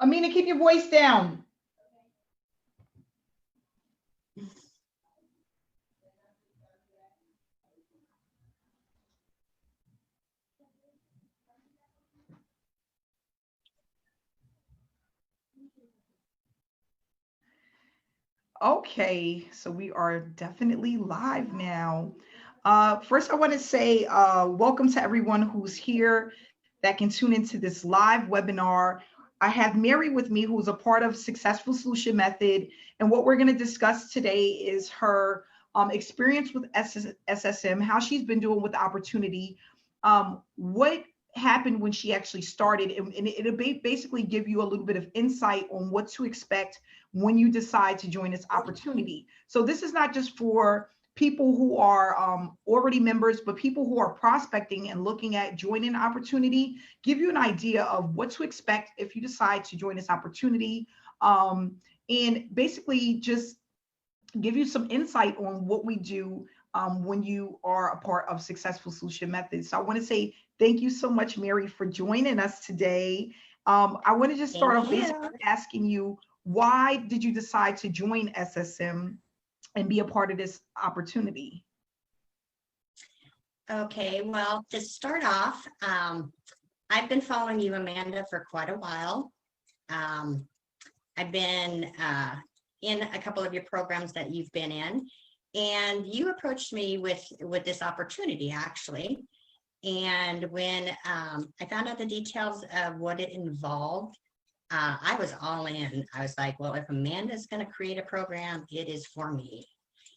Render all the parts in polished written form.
Amina, keep your voice down. Okay, so we are definitely live now. First, I want to say welcome to everyone who's here that can tune into this live webinar. I have Mary with me, who's a part of Successful Solution Method. And what we're going to discuss today is her experience with SSM, how she's been doing with the opportunity, what happened when she actually started, and it'll basically give you a little bit of insight on what to expect when you decide to join this opportunity. So this is not just for people who are already members, but people who are prospecting and looking at joining an opportunity, give you an idea of what to expect if you decide to join this opportunity, and basically just give you some insight on what we do when you are a part of Successful Solution Methods. So I want to say thank you so much, Mary, for joining us today. I want to just start off basically asking you, why did you decide to join SSM and be a part of this opportunity? Okay, well, to start off, I've been following you, Amanda, for quite a while. I've been in a couple of your programs that you've been in, and you approached me with this opportunity, actually. And when I found out the details of what it involved, I was all in. I was like, well, if Amanda's going to create a program, it is for me.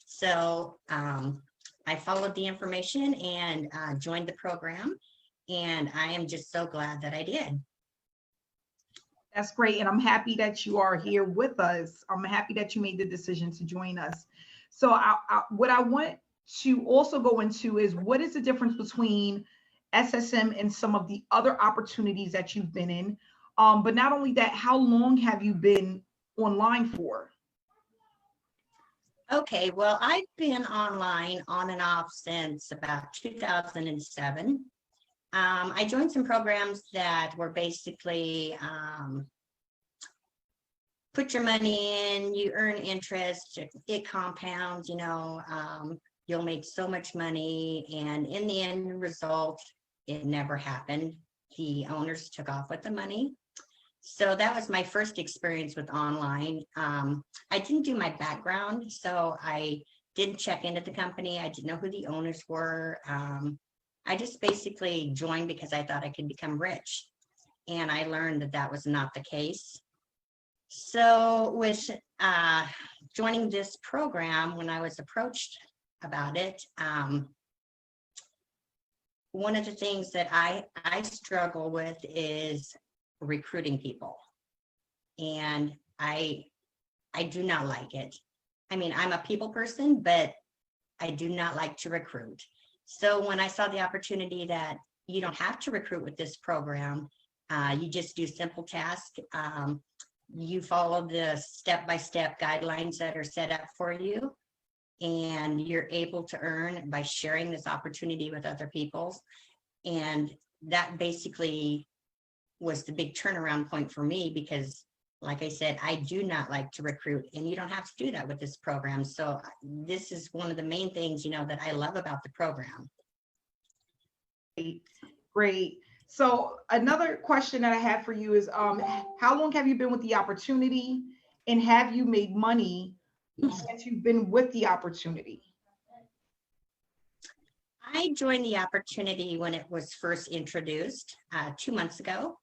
So I followed the information and joined the program, and I am just so glad that I did. That's great, and I'm happy that you are here with us. I'm happy that you made the decision to join us. So what I want to also go into is, what is the difference between SSM and some of the other opportunities that you've been in? But not only that, how long have you been online for? Okay, well, I've been online on and off since about 2007. I joined some programs that were basically put your money in, you earn interest, it compounds, you know, you'll make so much money, and in the end result, it never happened. The owners took off with the money. So that was my first experience with online. I didn't do my background, so I didn't check into the company. I didn't know who the owners were. I just basically joined because I thought I could become rich. And I learned that that was not the case. So with joining this program, when I was approached about it, one of the things that I struggle with is recruiting people, and I do not like it. I mean, I'm a people person, but I do not like to recruit. So when I saw the opportunity that you don't have to recruit with this program, you just do simple tasks, you follow the step-by-step guidelines that are set up for you, and you're able to earn by sharing this opportunity with other people. And that basically was the big turnaround point for me, because like I said, I do not like to recruit, and you don't have to do that with this program. So this is one of the main things, you know, that I love about the program. Great. So another question that I have for you is, how long have you been with the opportunity, and have you made money since you've been with the opportunity? I joined the opportunity when it was first introduced 2 months ago,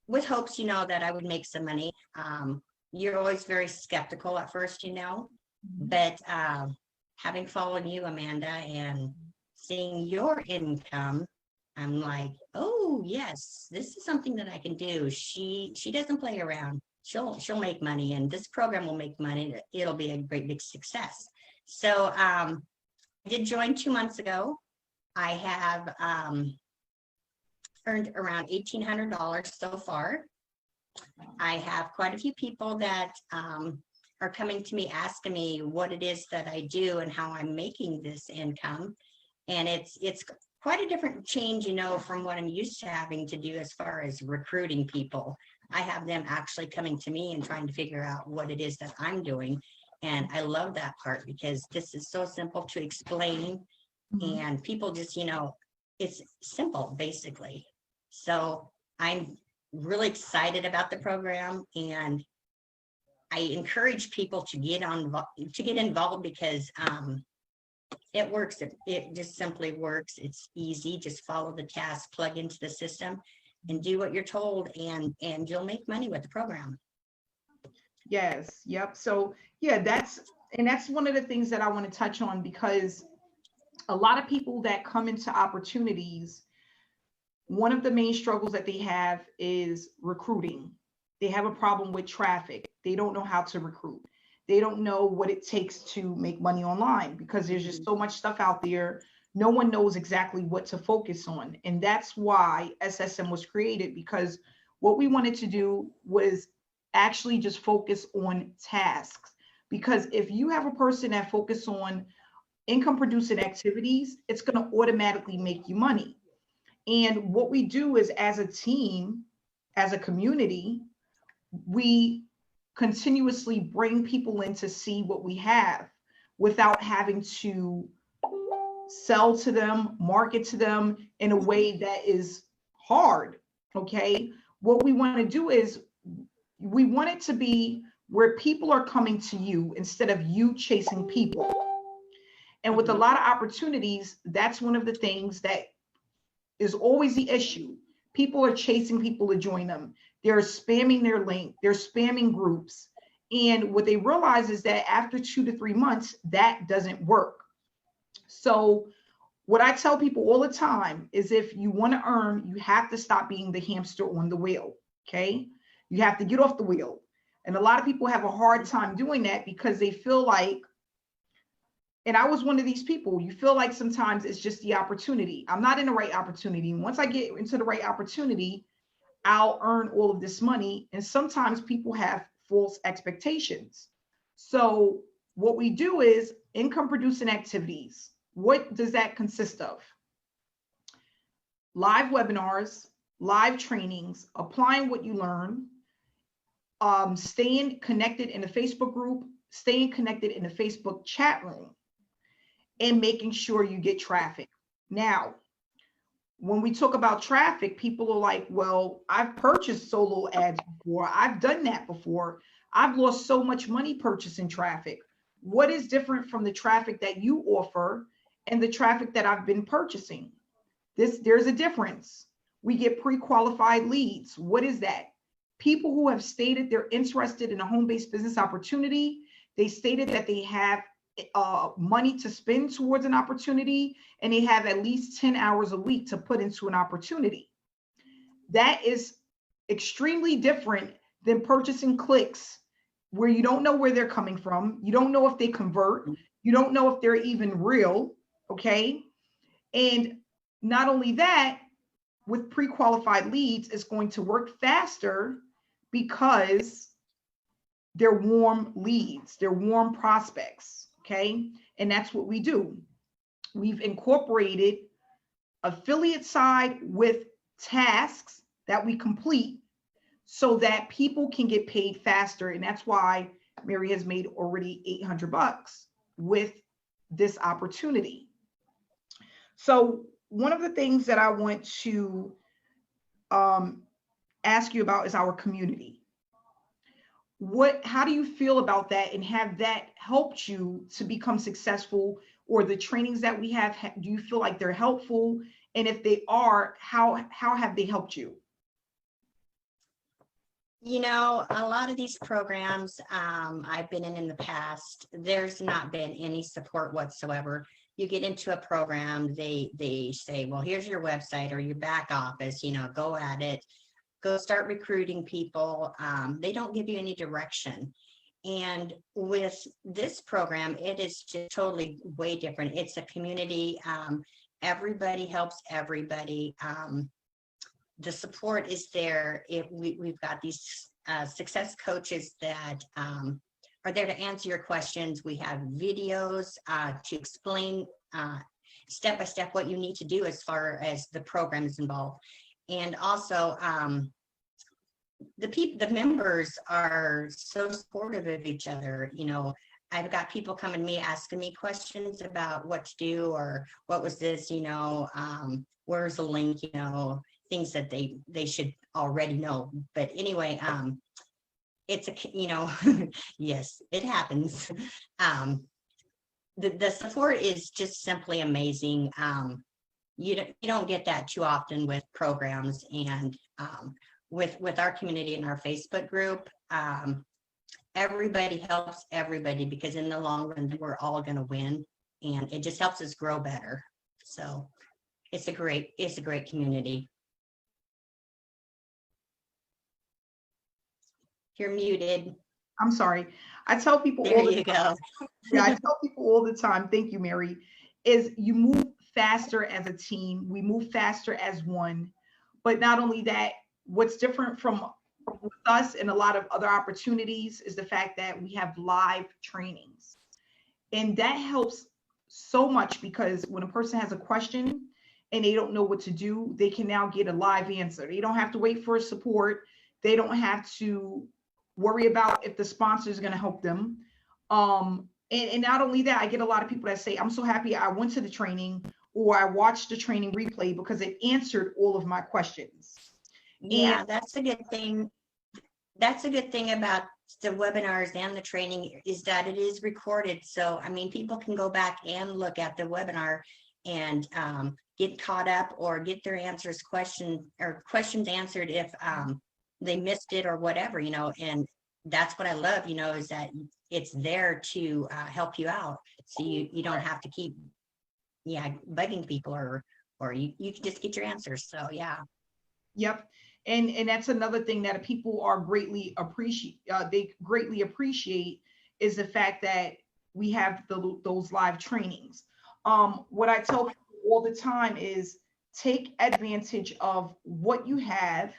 with hopes, you know, that I would make some money. You're always very skeptical at first, you know, but having followed you, Amanda, and seeing your income, I'm like, oh yes, this is something that I can do. She doesn't play around. She'll make money, and this program will make money. It'll be a great big success. So I did join 2 months ago. I have earned around $1,800 so far. I have quite a few people that are coming to me asking me what it is that I do and how I'm making this income. And it's quite a different change, from what I'm used to having to do as far as recruiting people. I have them actually coming to me and trying to figure out what it is that I'm doing. And I love that part because this is so simple to explain, Mhm. and people just, it's simple basically. So I'm really excited about the program, and I encourage people to get involved because it works. It just simply works. It's easy. Just follow the task, plug into the system, and do what you're told, and you'll make money with the program. Yes, yep. So yeah, that's one of the things that I want to touch on, because a lot of people that come into opportunities, one of the main struggles that they have is recruiting. They have a problem with traffic. They don't know how to recruit. They don't know what it takes to make money online, because there's just Mhm. so much stuff out there. No one knows exactly what to focus on. And that's why SSM was created, because what we wanted to do was actually just focus on tasks. Because if you have a person that focus on income producing activities, it's going to automatically make you money. And what we do is, as a team, as a community, we continuously bring people in to see what we have without having to sell to them, market to them in a way that is hard. Okay. What we want to do is, we want it to be where people are coming to you instead of you chasing people. And with a Mhm. lot of opportunities, that's one of the things that is always the issue. People are chasing people to join them. They're spamming their link, they're spamming groups. And what they realize is that after 2 to 3 months, that doesn't work. So, what I tell people all the time is, if you want to earn, you have to stop being the hamster on the wheel. Okay. You have to get off the wheel. And a lot of people have a hard time doing that because they feel like, and I was one of these people, you feel like sometimes it's just the opportunity. I'm not in the right opportunity. Once I get into the right opportunity, I'll earn all of this money. And sometimes people have false expectations. So, what we do is income producing activities. What does that consist of? Live webinars, live trainings, applying what you learn, staying connected in the Facebook group, staying connected in the Facebook chat room, and making sure you get traffic. Now, when we talk about traffic, people are like, well, I've purchased solo ads before. I've done that before. I've lost so much money purchasing traffic. What is different from the traffic that you offer and the traffic that I've been purchasing? There's a difference. We get pre-qualified leads. What is that? People who have stated they're interested in a home-based business opportunity. They stated that they have money to spend towards an opportunity, and they have at least 10 hours a week to put into an opportunity. That is extremely different than purchasing clicks where you don't know where they're coming from. You don't know if they convert. You don't know if they're even real. Okay. And not only that, with pre-qualified leads, it's going to work faster because they're warm leads, they're warm prospects. Okay. And that's what we do. We've incorporated affiliate side with tasks that we complete so that people can get paid faster. And that's why Mary has made already $800 with this opportunity. So, one of the things that I want to um, ask you about is our community. How do you feel about that, and have that helped you to become successful, or the trainings that we have, do you feel like they're helpful? And if they are, how have they helped you? A lot of these programs I've been in the past, there's not been any support whatsoever. You get into a program, they say, well, here's your website or your back office, go at it, go start recruiting people. They don't give you any direction. And with this program, it is just totally way different. It's a community. Everybody helps everybody. The support is there. We've got these success coaches that are there to answer your questions. We have videos to explain step by step what you need to do as far as the program is involved. And also, the members are so supportive of each other. You know, I've got people coming to me asking me questions about what to do, or what was this, you know, where's the link, you know, things that they should already know. But anyway, it's a, you know, yes, it happens. The support is just simply amazing. You don't get that too often with programs, and with our community and our Facebook group, everybody helps everybody, because in the long run, we're all going to win, and it just helps us grow better. So it's a great community. You're muted. I'm sorry. I tell people There you go. Yeah, I tell people all the time, thank you, Mary, is you move faster as a team. We move faster as one. But not only that, what's different from with us and a lot of other opportunities is the fact that we have live trainings. And that helps so much, because when a person has a question and they don't know what to do, they can now get a live answer. They don't have to wait for support. They don't have to worry about if the sponsor is going to help them. And not only that, I get a lot of people that say, I'm so happy I went to the training, or I watched the training replay, because it answered all of my questions. Yeah, that's a good thing. That's a good thing about the webinars and the training, is that it is recorded. So, I mean, people can go back and look at the webinar and get caught up, or get their questions answered if they missed it or whatever, you know. And that's what I love, you know, is that it's there to help you out. So you don't have to keep, bugging people, or you can just get your answers. So, yeah. Yep. And that's another thing that people are greatly appreciate. They greatly appreciate is the fact that we have those live trainings. What I tell people all the time is take advantage of what you have.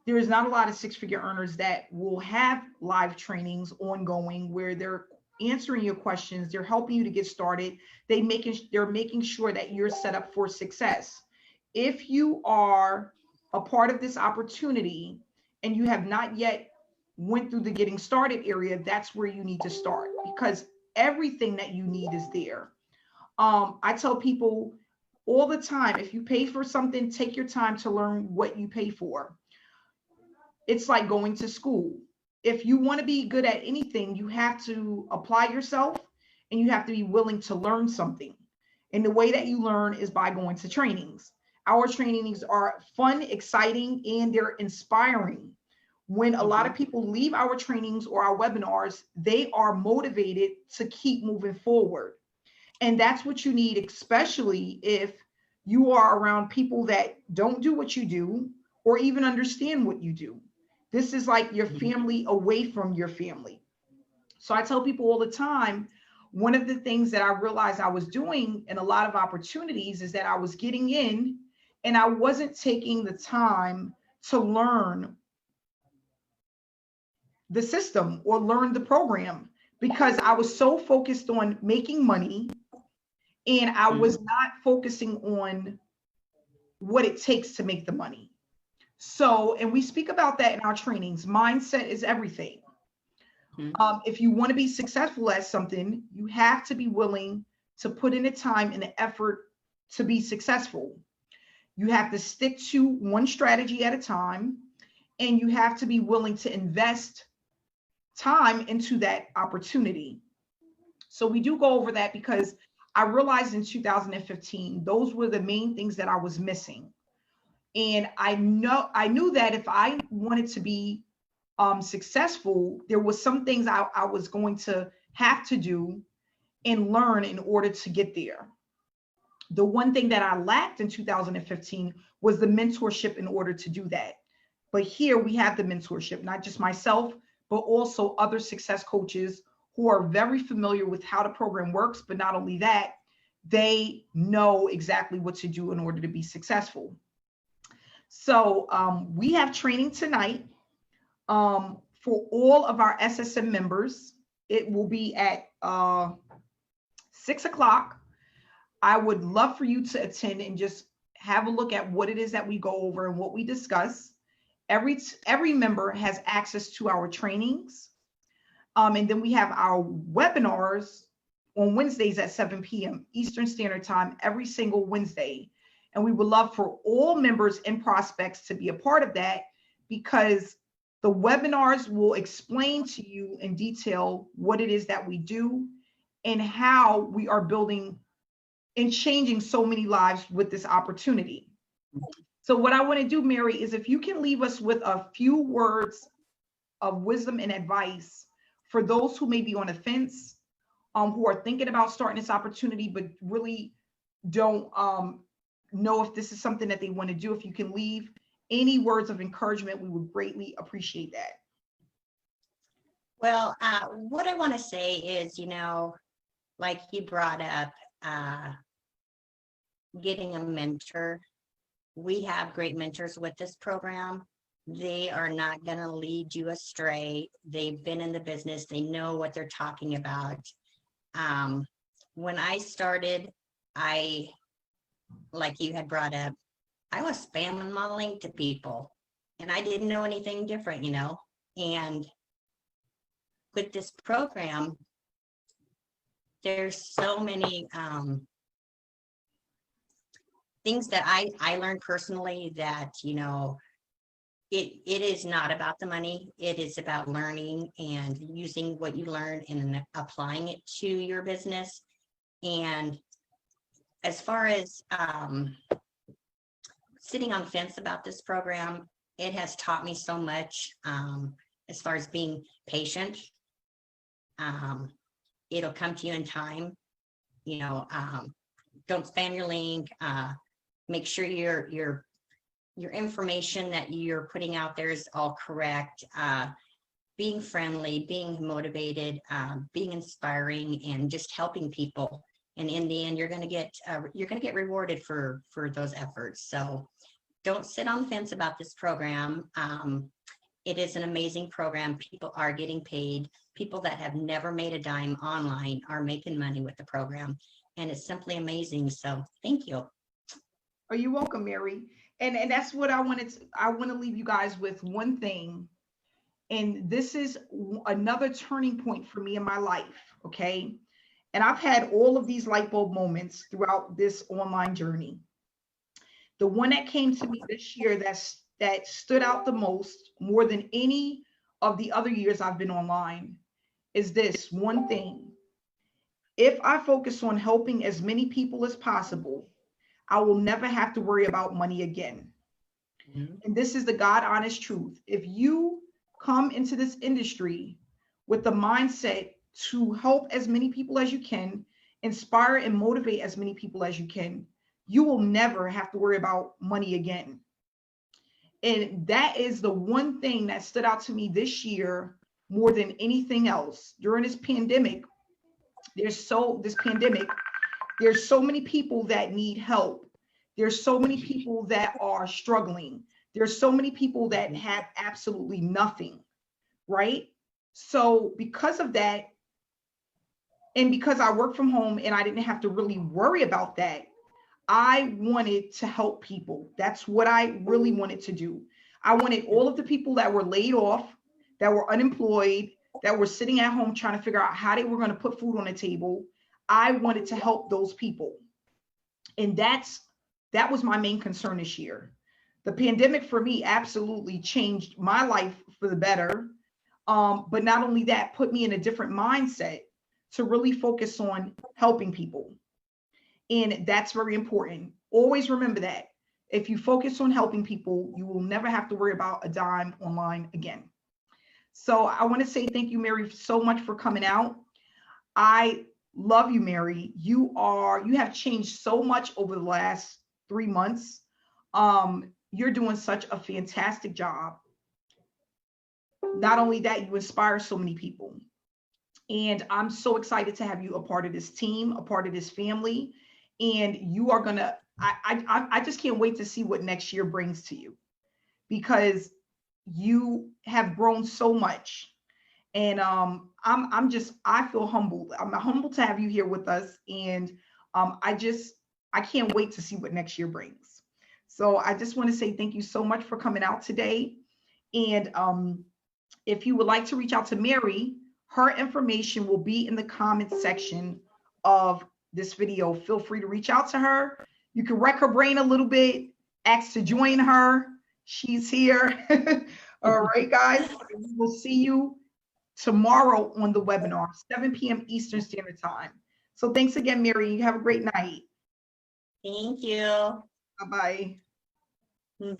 There is not a lot of six-figure earners that will have live trainings ongoing where they're answering your questions, they're helping you to get started, they're making sure that you're set up for success. If you are a part of this opportunity and you have not yet went through the getting started area, that's where you need to start, because everything that you need is there. I tell people all the time, if you pay for something, take your time to learn what you pay for. It's like going to school. If you want to be good at anything, you have to apply yourself, and you have to be willing to learn something. And the way that you learn is by going to trainings. Our trainings are fun, exciting, and they're inspiring. When a lot of people leave our trainings or our webinars, they are motivated to keep moving forward. And that's what you need, especially if you are around people that don't do what you do or even understand what you do. This is like your family away from your family. So I tell people all the time, one of the things that I realized I was doing in a lot of opportunities is that I was getting in and I wasn't taking the time to learn the system or learn the program, because I was so focused on making money, and I was not focusing on what it takes to make the money. So, and we speak about that in our trainings. Mindset is everything. If you want to be successful at something, you have to be willing to put in the time and the effort to be successful. You have to stick to one strategy at a time, and you have to be willing to invest time into that opportunity. So we do go over that, because I realized in 2015, those were the main things that I was missing. And I knew that if I wanted to be successful, there was some things I was going to have to do and learn in order to get there. The one thing that I lacked in 2015 was the mentorship in order to do that. But here we have the mentorship, not just myself, but also other success coaches who are very familiar with how the program works. But not only that, they know exactly what to do in order to be successful. So we have training tonight for all of our SSM members. It will be at 6 o'clock. I would love for you to attend and just have a look at what it is that we go over and what we discuss. Every member has access to our trainings. And then we have our webinars on Wednesdays at 7 p.m. Eastern Standard Time every single Wednesday. And we would love for all members and prospects to be a part of that, because the webinars will explain to you in detail what it is that we do and how we are building and changing so many lives with this opportunity. So what I want to do, Mary, is if you can leave us with a few words of wisdom and advice for those who may be on the fence, who are thinking about starting this opportunity, but really don't know if this is something that they want to do. If you can leave any words of encouragement, we would greatly appreciate that. Well, what I want to say is, like you brought up, getting a mentor. We have great mentors with this program. They are not going to lead you astray. They've been in the business. They know what they're talking about. When I started, like you had brought up, I was spamming my link to people and I didn't know anything different, and with this program, there's so many things that I learned personally that, it is not about the money. It is about learning and using what you learn and applying it to your business. And as far as sitting on the fence about this program, it has taught me so much, as far as being patient. It'll come to you in time. Don't spam your link. Make sure your information that you're putting out there is all correct. Being friendly, being motivated, being inspiring, and just helping people. And in the end, you're going to get rewarded for those efforts. So don't sit on the fence about this program. It is an amazing program. People are getting paid. People that have never made a dime online are making money with the program. And it's simply amazing. So thank you. Are you welcome, Mary? And that's what I want to leave you guys with one thing. And this is another turning point for me in my life. Okay. And I've had all of these light bulb moments throughout this online journey. The one that came to me this year that stood out the most, more than any of the other years I've been online, is this one thing. If I focus on helping as many people as possible, I will never have to worry about money again. Mm-hmm. And this is the God honest truth. If you come into this industry with the mindset to help as many people as you can, inspire and motivate as many people as you can, you will never have to worry about money again. And that is the one thing that stood out to me this year more than anything else. During this pandemic, there's so many people that need help. There's so many people that are struggling. There's so many people that have absolutely nothing, right? So because of that, and because I work from home and I didn't have to really worry about that, I wanted to help people. That's what I really wanted to do. I wanted all of the people that were laid off, that were unemployed, that were sitting at home trying to figure out how they were going to put food on the table. I wanted to help those people. And that was my main concern this year. The pandemic for me absolutely changed my life for the better. But not only that, put me in a different mindset to really focus on helping people. And that's very important. Always remember that. If you focus on helping people, you will never have to worry about a dime online again. So I want to say thank you, Mary, so much for coming out. I love you, Mary. You have changed so much over the last 3 months. You're doing such a fantastic job. Not only that, you inspire so many people. And I'm so excited to have you a part of this team, a part of this family. And you are going to, I just can't wait to see what next year brings to you, because you have grown so much. And I feel humbled. I'm humbled to have you here with us. And I can't wait to see what next year brings. So I just want to say thank you so much for coming out today. And if you would like to reach out to Mary, her information will be in the comments section of this video. Feel free to reach out to her. You can wreck her brain a little bit, ask to join her. She's here. All right, guys. We'll see you tomorrow on the webinar, 7 p.m. Eastern Standard Time. So thanks again, Mary. You have a great night. Thank you. Bye-bye. Bye.